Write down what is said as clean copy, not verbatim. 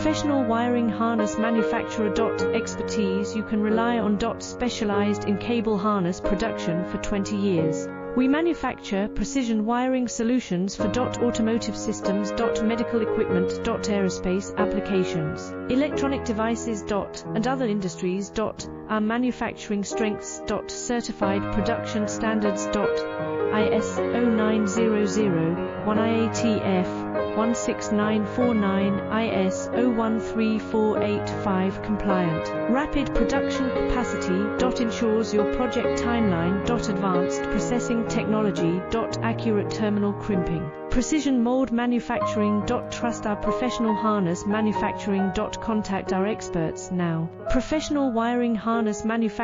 Professional wiring harness manufacturer. Expertise. You can rely on. Specialized in cable harness production for 20 years. We manufacture precision wiring solutions for. Automotive systems. Medical equipment. Aerospace applications. Electronic devices. And other industries. Our manufacturing strengths. Certified production standards. ISO 9001 IATF 16949 IS 013485 compliant. Rapid production capacity. Ensures your project timeline. Advanced processing technology. Accurate terminal crimping. Precision mold manufacturing. Trust our professional harness manufacturing. Contact our experts now. Professional wiring harness manufacturing.